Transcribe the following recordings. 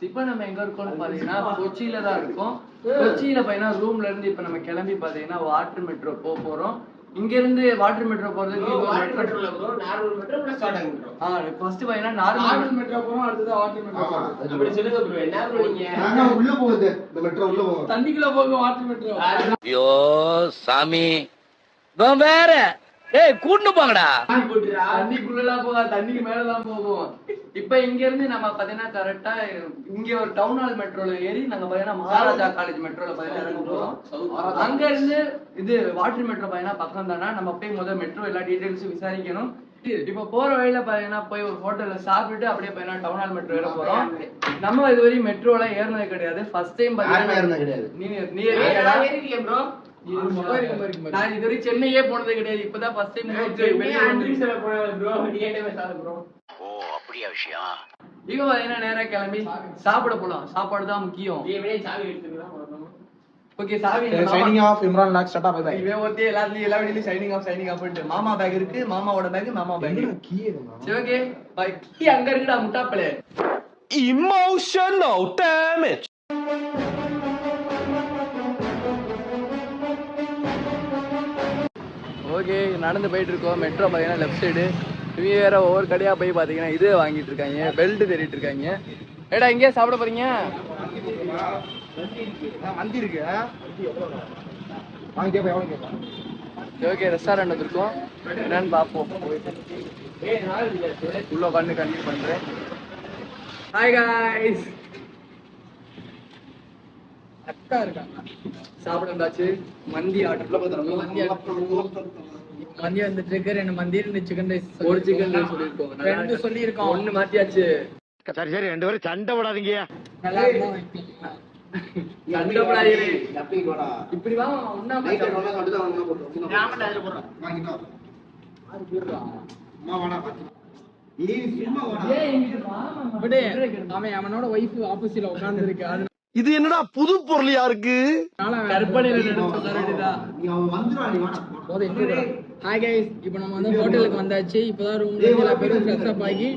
இப்ப நம்ம எங்க இருக்கோம்னு பாத்தீங்கன்னா கொச்சியில தான் இருக்கோம். கொச்சியில பாத்தீங்கன்னா ரூம்ல இருந்து இப்ப நம்ம கிளம்பி பாத்தீங்கன்னா வாட்டர் மெட்ரோ போறோம். இங்க இருந்து வாட்டர் மெட்ரோ போறதுக்கு normal metro plus water metro. First பாத்தீங்கன்னா நார்மல் மெட்ரோ போறோம், அடுத்து வாட்டர் மெட்ரோ போறோம். அப்படி சொல்லுங்க ப்ரோ. என்ன ப்ரோ நீங்க? நாங்க உள்ள போகுது இந்த மெட்ரோ உள்ள போகும். தண்ணிக்குள்ள போகும் வாட்டர் மெட்ரோ. ஐயோ சாமி வேற ஏய் கூட்டு போங்கடா. தண்ணிக்குள்ளலாம் போகா, தண்ணிக்கு மேலதான் போகும். இப்ப இங்க இருந்து நம்ம பாத்தீங்கன்னா கரெக்டா இங்க ஒரு டவுன் ஹால் மெட்ரோல ஏறி நாங்க பாத்தீங்கன்னா மகாராஜா காலேஜ் மெட்ரோல பாத்தீங்கன்னா இறங்க போறோம். அங்க இருந்து இது வாட்டர் மெட்ரோ பாத்தீங்கன்னா பக்கம் தானே. நம்ம போய் முதல்ல மெட்ரோ எல்லா டீடைல்ஸும் விசாரிக்கணும். இப்ப போற வழியில பாத்தீங்கன்னா போய் ஒரு ஹோட்டல்ல சாப்பிட்டுட்டு அப்படியே பாத்தீங்கன்னா டவுன் ஹால் மெட்ரோ ஏற போறோம். நம்ம இதுவரையும் மெட்ரோல ஏறினது கிடையாது. ஃபர்ஸ்ட் டைம் பாத்தீங்கன்னா ஏறினது கிடையாது. நீ ஏறிருக்கீங்க ப்ரோ? நான் இதுவரை சென்னையே போனது கிடையாது. இப்பதான் ஃபர்ஸ்ட் டைம் ப்ரோ. ஓ அப்படியா விஷயம். இங்க பாத்தீங்கன்னா நேரா கிளம்பி சாப்பிட போலாம். சாப்பாடு தான் முக்கியம். ஓகே சாவி சைனிங் ஆஃப் இம்ரான் லாக் ஸ்டார்ட் பை பை. இவே ஒருத்தே எல்லா வீடியோலயும் சைனிங் ஆஃப் பண்ணிட்டு மாமா பேக் இருக்கு, மாமாவோட பேக் மாமா பேக். சரி ஓகே பை. கீ அங்க இருக்குடா முட்டாப்பளே. Emotional damage. ஓகே நடந்து போயிட்டு இருக்கோம். மெட்ரோ பாத்தீங்கன்னா லெஃப்ட் சைடு. இவங்க வேற ஒவ்வொரு கடையா போய் பாத்தீங்கன்னா இது வாங்கிட்டு இருக்காங்க, பெல்ட் தேடிட்டு இருக்காங்க. ஏடா இங்கே சாப்பிட போறீங்க? வண்டி இருக்கு வாங்க கேப்பா எவ்வளவு கேப்பா. ஓகே ரெஸ்டாரண்ட் வந்திருக்கோம், என்னன்னு பார்ப்போம். உள்ள உட்காந்து கண்டினியூ பண்றேன். ஹாய் காய்ஸ், அக்கா இருக்காங்க. சாப்பிட வந்தாச்சு. மந்தி ஆர்டர்ல பார்த்தோம். மந்தி வந்துட்டு இருக்கு. 2 மந்தி 2 சிக்கன் ரைஸ். ஒரு சிக்கன் ரைஸ் சொல்லிருக்கோம். 2 சொல்லிருக்கோம். 1 மாத்தியாச்சு. சரி சரி 2 பேரும் சண்டை போடாதீங்க. நல்லா இருந்தா வைக்கலாம். சண்டை போடாதீங்க. இப்படி வா ஒண்ணா லைட் ஒண்ணா கட்டு தான் ஒண்ணா போடுறோம். ராமன் அதுல போறோம். வாங்கிட்டோம். ஆறு பேரா அம்மா வாடா பாத்து. ஏய் சும்மா வாடா. ஏய் இங்க வா. விடு. அவனோட வைஃப் ஆப்போசிட்ல உட்கார்ந்து இருக்கு. அது இது என்னடா புது பொருளியா இருக்கு. கற்பனையில நடிச்ச கரடிடா. நீ அவன் வந்துடா நீ வாடா. போதே இன்ட்ரோ. ஹாய் गाइस, இப்போ நம்ம வந்து ஹோட்டலுக்கு வந்தாச்சு. இப்போதான் ரூம்ல இருந்து எல்லா பேரும் ஃப்ரெஷ் அப் ஆகி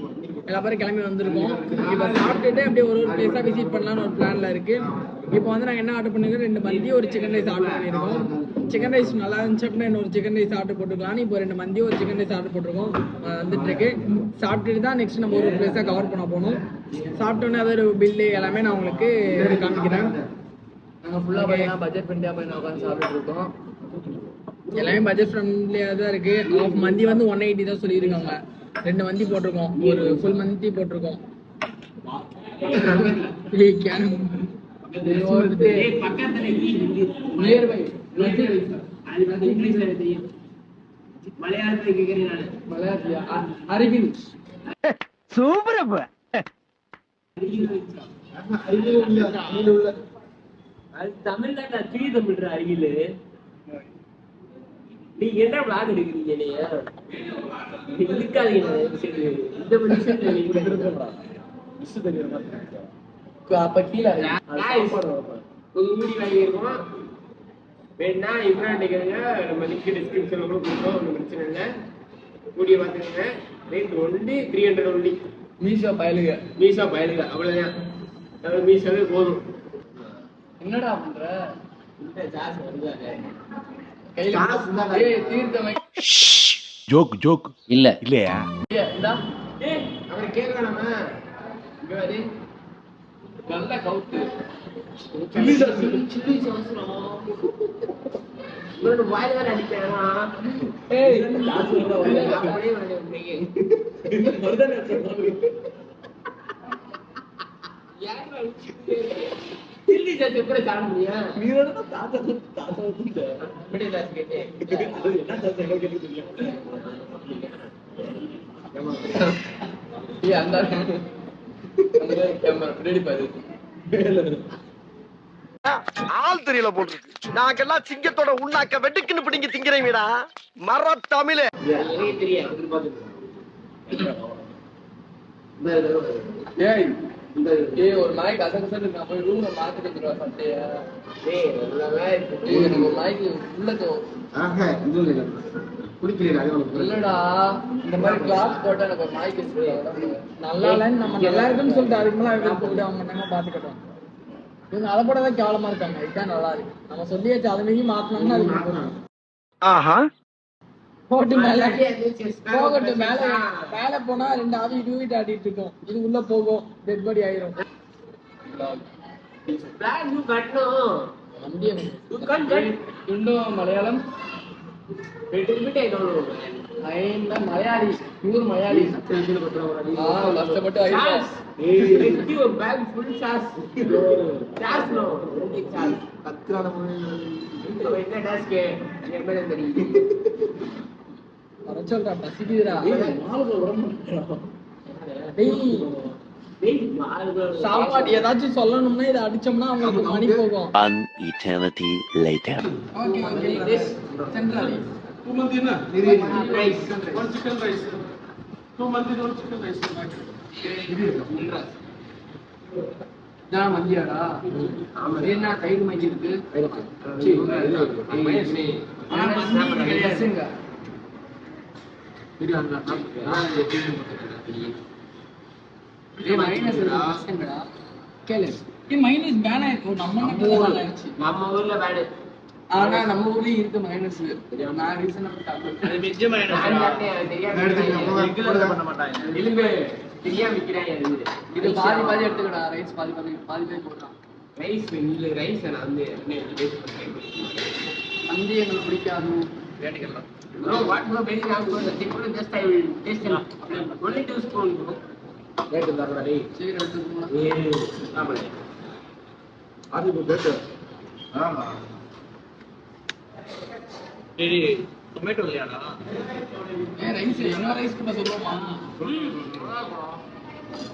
எல்லா பேரும் கிளம்பி வந்திருக்கோம். இப்போ சாப்பிட்டுட்டு அப்படியே ஒரு பிளேஸா விசிட் பண்ணலாம்னு ஒரு பிளான்ல இருக்கு. இப்போ வந்து நாங்க என்ன ஆர்டர் பண்ணிருக்கோம், 2 மந்தி ஒரு சிக்கன் ரைஸ் ஆர்டர் பண்ணிருக்கோம். சிக்கன் ரைஸ் நல்லா இருந்துச்சு அப்படின்னா இன்னொரு சிக்கன் ரைஸ் ஆர்டர் போட்டுக்கலாம். இப்போ 2 மந்தி ஒரு சிக்கன் ரைஸ் ஆர்டர் போட்டிருக்கோம். வந்துட்டு இருக்கு. சாப்பிட்டுட்டு தான் நெக்ஸ்ட் நம்ம ஒரு பிளேஸா கவர் பண்ண போகணும். சாப்பிட்டோன்னே அதோட பில்லு எல்லாமே நான் உங்களுக்கு காமிக்கிறேன். நாங்க ஃபுல்லா பாத்தீங்கன்னா பட்ஜெட் ஃப்ரெண்ட்லியா போய் உட்கார்ந்து சாப்பிட்டு இருக்கோம். எல்லாமே பட்ஜெட் ஃப்ரெண்ட்லியா தான் இருக்கு. ஆஃப் மந்தி வந்து 180 தான் சொல்லியிருக்காங்க. 2 மந்தி போட்டிருக்கோம், ஒரு ஃபுல் மந்தி போட்டிருக்கோம். அரவிந்த் சூப்பர். அது தமிழ்ல தீ தமிழ்ற அருகில் நீங்க என்ன பிளாக் எடுக்கிறீங்க? நீங்க இருக்காதீங்க. இந்த அப்ப கீழே வாங்கியிருக்கோம். வேணா இம்ரான் கேளுங்க, நம்ம லிங்க் டிஸ்கிரிப்ஷன்ல கூட கொடுத்தோம், ஒன்றும் பிரச்சனை இல்லை. கூடிய பார்த்துக்கோங்க. Rate only 300 only. மீஷோ பயலுங்க அவ்வளவுதான். மீஷோவே போதும். என்னடா பண்ற? இந்த சாஸ் வருதானே கையில தீர்த்தமை ஜோக் இல்ல இல்லையா. அவரை கேட்கலாம இங்க வரி நல்ல கவுத்து சில்லி சாஸ் வாயில வேற அடிப்பேனா? சில்லி சாஸ் எப்படி சாப்பிட முடியும்? ஆள் தெரியல போட்டுருக்கு. நாங்கெல்லாம் சிங்கத்தோட உண்ணாக்க வெட்டுக்குன்னு பிடிங்க திங்கிறீங்கடா மர தமிழ. ஏய் ஒரு நாய் கசகசன்னு நான் போய் ரூம்ல மாத்திட்டு வந்துடுவா சட்டைய. ஏய் எனக்கு ஒரு நாய்க்கு உள்ளதோ இல்லடா இந்த மாதிரி கிளாஸ் போட்டா எனக்கு ஒரு நாய்க்கு நல்லா இல்லைன்னு நம்ம நல்லா இருக்குன்னு சொல்லிட்டு அதுக்கு மேலே போட்டு அவங்க என்னங்க பார்த்துக்கிட்டோம். இவங்க அதை போட தான் கேவலமா இருக்காங்க. இதுதான் நல்லா இருக்கு. நம்ம சொல்லியாச்சு அதை மீறி மாத்தினோம்னா அது ஆஹா போட்டு மேல போகட்டும். மேல மேல போனா 2 ஆவி டூவிட் ஆடிட்டு இருக்கோம். இது உள்ள போகும் டெட் பாடி ஆயிரும். மலையாளம் மலையாளி பியூர் மலையாளி கஷ்டப்பட்டு சொல்றா பசிக்குதுடா. சாப்பாடு ஏதாச்சும் சொல்லணும்னா இதை அடிச்சோம்னா அவங்களுக்கு மணி போகும். An eternity later. Okay okay this central 2 மந்தி ना rice 1 chicken rice 2 மந்தி 1 chicken rice இதான் மந்தியாடா என்ன கைது மங்கி இருக்கு மைனஸ் பேன் ஆயிருக்கும். நம்ம ஊர்ல பேடு ஆனா நம்ம ஊர்லயும் இருக்கு மைனஸ். நான் ரீசனா இது பாதி பாதி எடுத்துக்கடா. ரைஸ் பாதி பாதி பாதி பாதி போடுறான். ரைஸ் இல்ல ரைஸ் நான் வந்து வந்து எங்களுக்கு பிடிக்காது. வேடிக்கலாம் bro what bro very wrong for the chicken just I will taste it only 2 spoon bro rate தரடா டேய் சீக்கிரம் எடுத்துக்கோங்க. ஆமாடா அது பெட்டர் ஆமா டேய் டொமேட்டோ இல்லையாடா ரைஸ் என்ன ரைஸ் கூட சொல்லுமா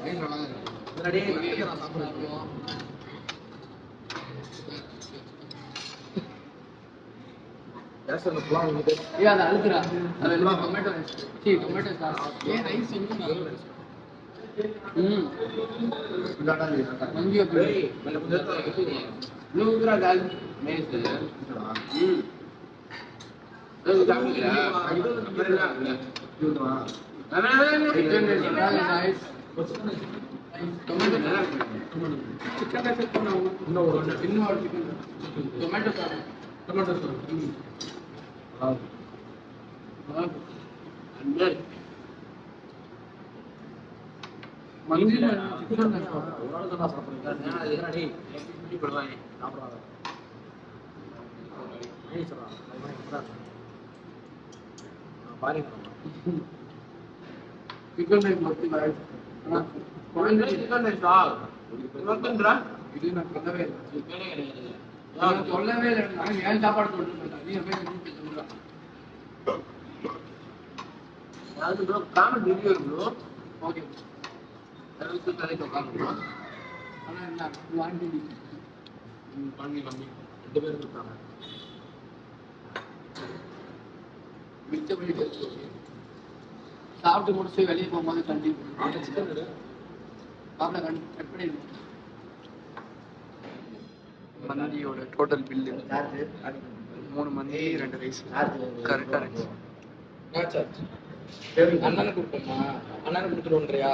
ரைஸ் நல்லா இருக்கு டேய் நான் சாப்பிடுறேன். That's on the plan with it. ஏய் அத அழுத்துடா. அது எல்லாம் டொமேட்டோ ரைஸ். Tomato sauce. ஏய் ரைஸ் வந்து நல்ல ரைஸ். Data ले மங்கி அப்படி मैंने पूछा था लो उधर डाल मैं से அது தாமிங்கடா இது நம்பர்ல क्यों நைஸ் டொமேட்டோ நல்லா இருக்கு. சிக்கன் ரைஸ் பண்ணோம் இன்னொரு சிக்கன் டொமேட்டோ சாஸ் टमाटर सॉस अंदर मंदिर में चिकन रखा और तो ना सापड़ेगा ना देखना नहीं कुछ पड़वाए सापड़ा नहीं चला मैं पता बारी चिकन ரைஸ் மத்தி ரைஸ் ஆனா चिकन ரைஸ் ஆ இவன்டா இது நான் சொல்லவே இல்லை. சிக்கனே கிடையாது. நான் சொல்லவே இல்லை. நான் ஏன் சாப்பாடு சொல்றேன் நீ போய் சொல்றா. அது bro comedy review bro okay service correct comedy ஆனா என்ன வாங்கி பண்ணி கம்மி 2 பேர் இருக்காங்க மிச்சபடி சாப்பிட்டு முடிச்சு வெளியே போகும்போது கண்டிப்பா சிக்கன் சாப்பிட கட் பண்ணிடுவோம். மந்தியோட டோட்டல் பில்லு 3 மந்தி 2 ரைஸ் கரெக்டா இருந்துச்சு. அண்ணனுக்கு கொடுப்போமா? அண்ணனுக்கு கொடுத்துருவோன்றியா?